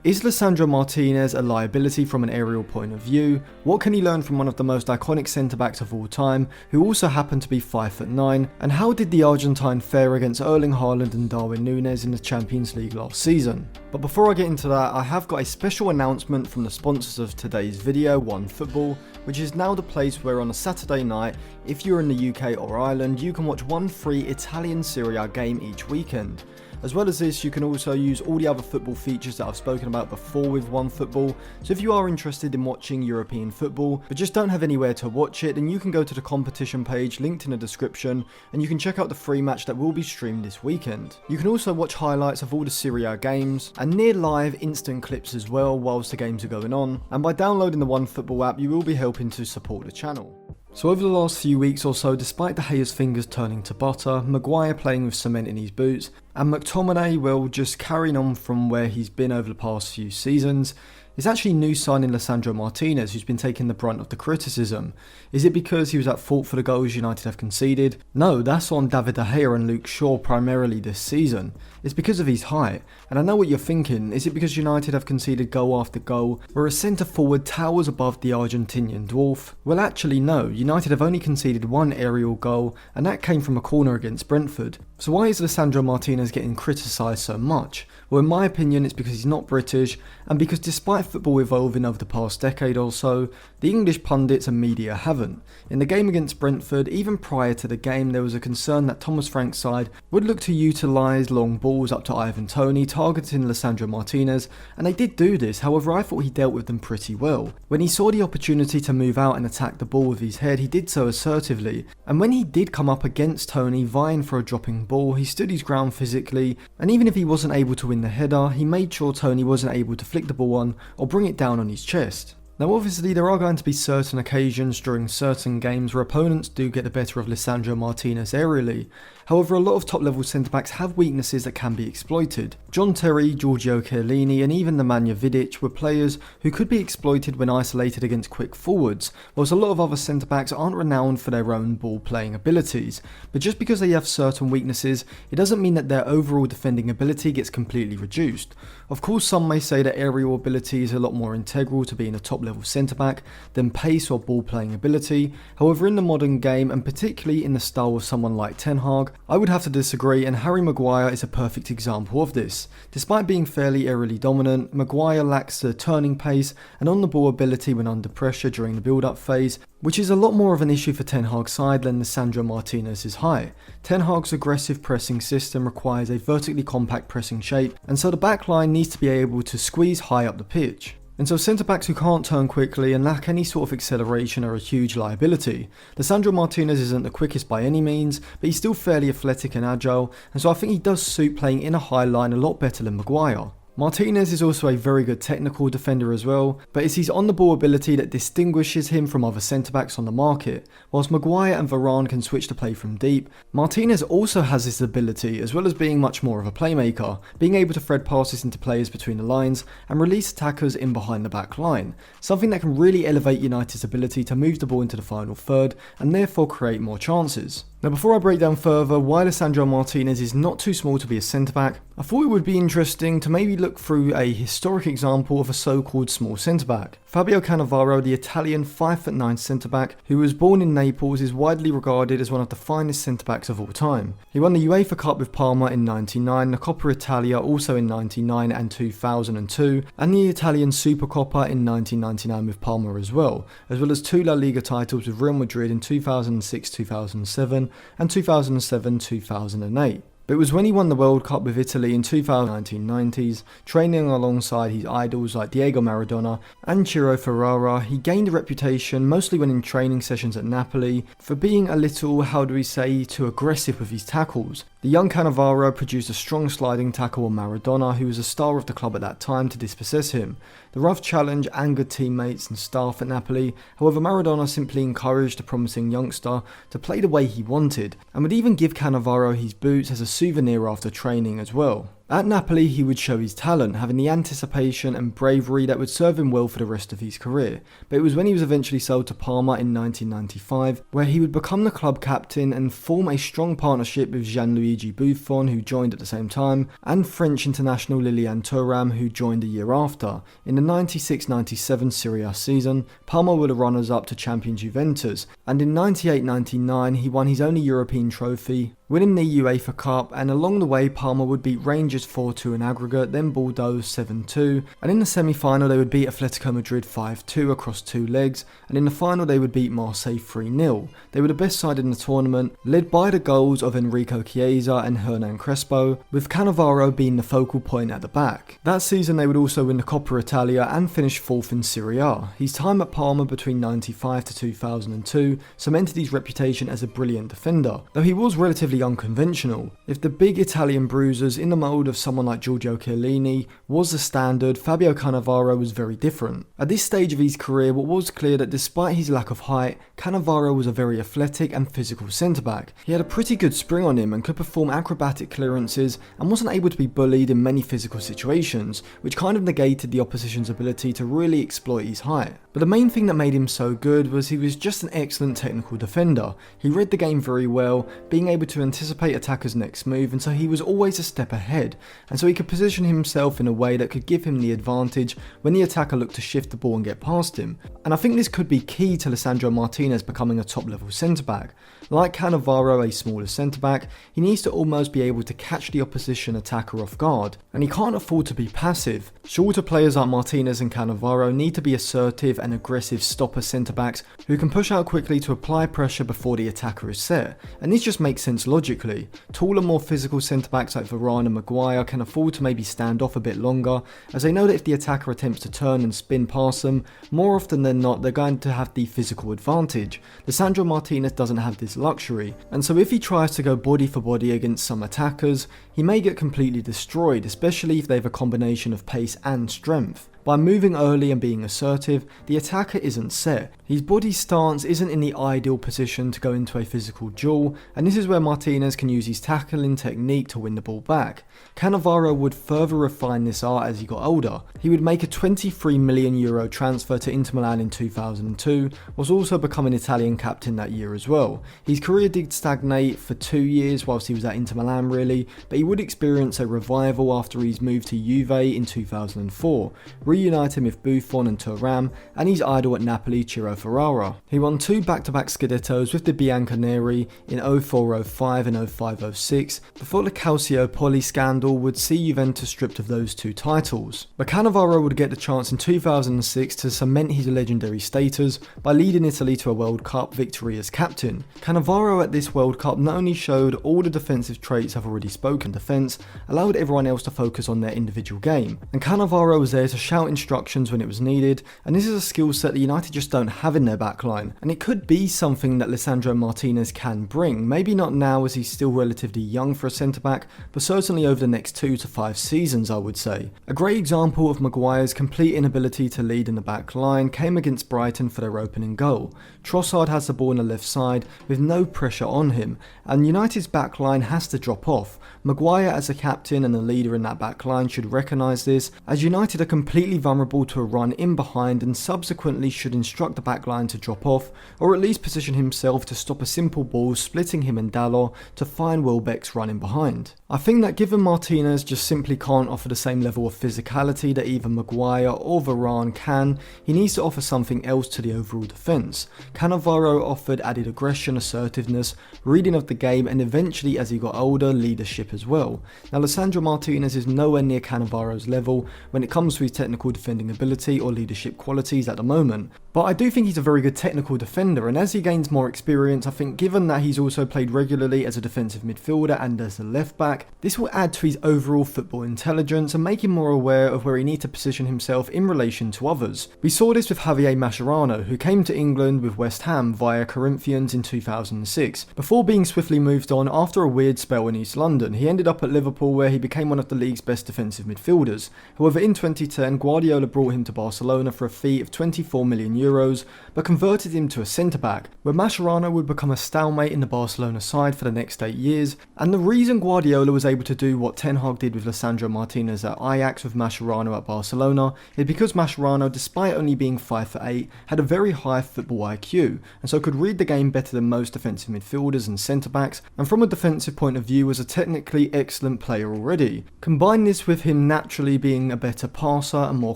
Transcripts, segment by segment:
Is Lisandro Martinez a liability from an aerial point of view? What can he learn from one of the most iconic centre-backs of all time, who also happened to be 5'9", and how did the Argentine fare against Erling Haaland and Darwin Núñez in the Champions League last season? But before I get into that, I have got a special announcement from the sponsors of today's video, OneFootball, which is now the place where on a Saturday night, if you're in the UK or Ireland, you can watch one free Italian Serie A game each weekend. As well as this, you can also use all the other football features that I've spoken about before with OneFootball. So if you are interested in watching European football, but just don't have anywhere to watch it, then you can go to the competition page linked in the description, and you can check out the free match that will be streamed this weekend. You can also watch highlights of all the Serie A games, and near live instant clips as well whilst the games are going on. And by downloading the OneFootball app, you will be helping to support the channel. So over the last few weeks or so, despite De Gea's fingers turning to butter, Maguire playing with cement in his boots, and McTominay, well, just carrying on from where he's been over the past few seasons, it's actually new signing Lisandro Martinez who's been taking the brunt of the criticism. Is it because he was at fault for the goals United have conceded? No, that's on David De Gea and Luke Shaw primarily this season. It's because of his height, and I know what you're thinking, is it because United have conceded goal after goal where a centre forward towers above the Argentinian dwarf? Well actually no, United have only conceded one aerial goal, and that came from a corner against Brentford. So why is Lisandro Martinez getting criticised so much? Well, in my opinion, it's because he's not British, and because despite football evolving over the past decade or so, the English pundits and media haven't. In the game against Brentford, even prior to the game, there was a concern that Thomas Frank's side would look to utilise long balls up to Antony, targeting Lisandro Martinez, and they did do this. However, I thought he dealt with them pretty well. When he saw the opportunity to move out and attack the ball with his head, he did so assertively, and when he did come up against Tony vying for a dropping ball, he stood his ground physically, and even if he wasn't able to win the header, he made sure Tony wasn't able to flick the ball on or bring it down on his chest. Now obviously there are going to be certain occasions during certain games where opponents do get the better of Lisandro Martinez aerially. However, a lot of top level centre backs have weaknesses that can be exploited. John Terry, Giorgio Chiellini and even the Man Utd were players who could be exploited when isolated against quick forwards, whilst a lot of other centre backs aren't renowned for their own ball playing abilities. But just because they have certain weaknesses, it doesn't mean that their overall defending ability gets completely reduced. Of course, some may say that aerial ability is a lot more integral to being a top level centre back than pace or ball playing ability. However, in the modern game, and particularly in the style of someone like Ten Hag, I would have to disagree, and Harry Maguire is a perfect example of this. Despite being fairly aerially dominant, Maguire lacks the turning pace and on the ball ability when under pressure during the build up phase, which is a lot more of an issue for Ten Hag's side than Lisandro Martinez's height. Ten Hag's aggressive pressing system requires a vertically compact pressing shape, and so the back line needs to be able to squeeze high up the pitch. And so centre-backs who can't turn quickly and lack any sort of acceleration are a huge liability. Lisandro Martinez isn't the quickest by any means, but he's still fairly athletic and agile, and so I think he does suit playing in a high line a lot better than Maguire. Martinez is also a very good technical defender as well, but it's his on-the-ball ability that distinguishes him from other centre-backs on the market. Whilst Maguire and Varane can switch to play from deep, Martinez also has this ability, as well as being much more of a playmaker, being able to thread passes into players between the lines and release attackers in behind the back line, something that can really elevate United's ability to move the ball into the final third and therefore create more chances. Now before I break down further why Lisandro Martinez is not too small to be a centre-back, I thought it would be interesting to maybe look through a historic example of a so-called small centre-back. Fabio Canavaro, the Italian 5'9" centre-back who was born in Naples, is widely regarded as one of the finest centre-backs of all time. He won the UEFA Cup with Parma in '99, the Coppa Italia also in '99 and 2002, and the Italian Supercoppa in 1999 with Parma as well as 2 La Liga titles with Real Madrid in 2006-2007 and 2007-2008. But it was when he won the World Cup with Italy in 1990s, training alongside his idols like Diego Maradona and Ciro Ferrara, he gained a reputation, mostly when in training sessions at Napoli, for being a little, too aggressive with his tackles. The young Cannavaro produced a strong sliding tackle on Maradona, who was a star of the club at that time, to dispossess him. The rough challenge angered teammates and staff at Napoli, however Maradona simply encouraged the promising youngster to play the way he wanted, and would even give Cannavaro his boots as a souvenir after training as well. At Napoli, he would show his talent, having the anticipation and bravery that would serve him well for the rest of his career. But it was when he was eventually sold to Parma in 1995, where he would become the club captain and form a strong partnership with Gianluigi Buffon, who joined at the same time, and French international Lilian Thuram, who joined the year after. In the 96-97 Serie A season, Parma were the runners-up to champion Juventus, and in 98-99 he won his only European trophy, winning the UEFA Cup, and along the way Parma would beat Rangers 4-2 in aggregate, then Bordeaux 7-2, and in the semi-final they would beat Atletico Madrid 5-2 across 2 legs, and in the final they would beat Marseille 3-0. They were the best side in the tournament, led by the goals of Enrico Chiesa and Hernan Crespo, with Canavaro being the focal point at the back. That season they would also win the Coppa Italia and finish 4th in Serie A. His time at Parma between 95 to 2002 cemented his reputation as a brilliant defender, though he was relatively unconventional. If the big Italian bruisers in the mould of someone like Giorgio Chiellini was the standard, Fabio Canavaro was very different. At this stage of his career, what was clear that despite his lack of height, Canavaro was a very athletic and physical centre-back. He had a pretty good spring on him and could perform acrobatic clearances and wasn't able to be bullied in many physical situations, which kind of negated the opposition's ability to really exploit his height. But the main thing that made him so good was he was just an excellent technical defender. He read the game very well, being able to anticipate attackers' next move, and so he was always a step ahead, and so he could position himself in a way that could give him the advantage when the attacker looked to shift the ball and get past him. And I think this could be key to Lisandro Martinez becoming a top level centre-back. Like Cannavaro, a smaller centre-back, he needs to almost be able to catch the opposition attacker off guard, and he can't afford to be passive. Shorter players like Martinez and Cannavaro need to be assertive and aggressive stopper centre-backs who can push out quickly to apply pressure before the attacker is set, and this just makes sense logically. Taller, more physical centre-backs like Varane and Maguire can afford to maybe stand off a bit longer, as they know that if the attacker attempts to turn and spin past them, more often than not they're going to have the physical advantage. Lisandro Martinez doesn't have this luxury, and so if he tries to go body for body against some attackers, he may get completely destroyed, especially if they have a combination of pace and strength. By moving early and being assertive, the attacker isn't set. His body stance isn't in the ideal position to go into a physical duel, and this is where Martinez can use his tackling technique to win the ball back. Cannavaro would further refine this art as he got older. He would make a €23 million transfer to Inter Milan in 2002, was also becoming Italian captain that year as well. His career did stagnate for 2 years whilst he was at Inter Milan really, but he would experience a revival after his move to Juve in 2004. Reuniting with Buffon and Thuram, and his idol at Napoli, Ciro Ferrara. He won 2 back-to-back Scudettos with the Bianconeri in 04-05 and 05-06, before the Calciopoli scandal would see Juventus stripped of those 2 titles. But Cannavaro would get the chance in 2006 to cement his legendary status by leading Italy to a World Cup victory as captain. Cannavaro at this World Cup not only showed all the defensive traits I've already spoken, defence, allowed everyone else to focus on their individual game, and Cannavaro was there to shout instructions when it was needed, and this is a skill set that United just don't have in their backline, and it could be something that Lisandro Martinez can bring, maybe not now as he's still relatively young for a centre-back, but certainly over the next 2 to 5 seasons I would say. A great example of Maguire's complete inability to lead in the backline came against Brighton for their opening goal. Trossard has the ball on the left side with no pressure on him, and United's backline has to drop off. Maguire as a captain and a leader in that backline should recognise this, as United are completely vulnerable to a run in behind and subsequently should instruct the backline to drop off, or at least position himself to stop a simple ball splitting him and Dalot to find Welbeck's run in behind. I think that given Martinez just simply can't offer the same level of physicality that either Maguire or Varane can, he needs to offer something else to the overall defence. Cannavaro offered added aggression, assertiveness, reading of the game, and eventually as he got older, leadership as well. Now Lisandro Martinez is nowhere near Cannavaro's level when it comes to his technical defending ability or leadership qualities at the moment, but I do think he's a very good technical defender, and as he gains more experience, I think given that he's also played regularly as a defensive midfielder and as a left back, this will add to his overall football intelligence and make him more aware of where he needs to position himself in relation to others. We saw this with Javier Mascherano, who came to England with West Ham via Corinthians in 2006, before being swiftly moved on after a weird spell in East London. He ended up at Liverpool, where he became one of the league's best defensive midfielders. However, in 2010, Guardiola brought him to Barcelona for a fee of €24 million, but converted him to a centre-back, where Mascherano would become a stalemate in the Barcelona side for the next 8 years. And the reason Guardiola was able to do what Ten Hag did with Lisandro Martinez at Ajax with Mascherano at Barcelona is because Mascherano, despite only being 5'8", had a very high football IQ, and so could read the game better than most defensive midfielders and centre-backs, and from a defensive point of view was a technically excellent player already. Combine this with him naturally being a better passer and more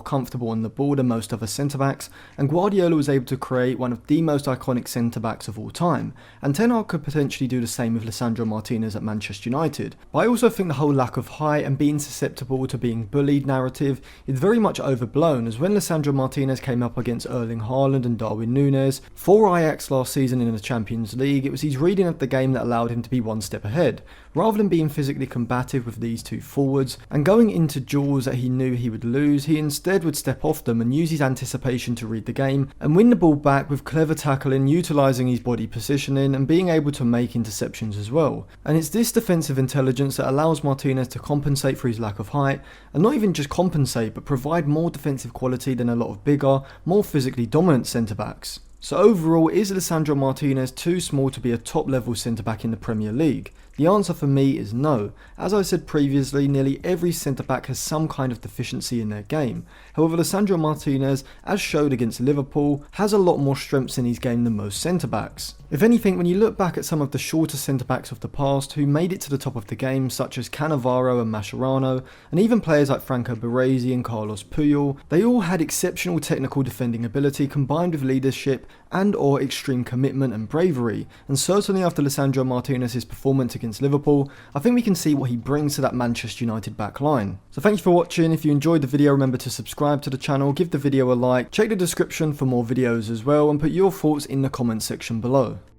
comfortable on the ball than most other centre-backs, and Guardiola was able to create one of the most iconic centre-backs of all time, and Ten Hag could potentially do the same with Lisandro Martinez at Manchester United. But I also think the whole lack of height and being susceptible to being bullied narrative is very much overblown, as when Lisandro Martinez came up against Erling Haaland and Darwin Núñez for Ajax last season in the Champions League, it was his reading of the game that allowed him to be one step ahead. Rather than being physically combative with these two forwards and going into duels that he knew he would lose, he instead would step off them and use his anticipation to read the game and win the ball back with clever tackling, utilising his body positioning and being able to make interceptions as well. And it's this defensive intelligence that allows Martinez to compensate for his lack of height, and not even just compensate but provide more defensive quality than a lot of bigger, more physically dominant centre-backs. So overall, is Lisandro Martinez too small to be a top level centre-back in the Premier League? The answer for me is no. As I said previously, nearly every centre-back has some kind of deficiency in their game. However, Lisandro Martinez, as showed against Liverpool, has a lot more strengths in his game than most centre-backs. If anything, when you look back at some of the shorter centre-backs of the past who made it to the top of the game, such as Canavaro and Mascherano, and even players like Franco Baresi and Carlos Puyol, they all had exceptional technical defending ability combined with leadership and or extreme commitment and bravery, and certainly after Lisandro Martinez's performance against Liverpool, I think we can see what he brings to that Manchester United back line. So thank you for watching. If you enjoyed the video, remember to subscribe to the channel, give the video a like, check the description for more videos as well, and put your thoughts in the comment section below.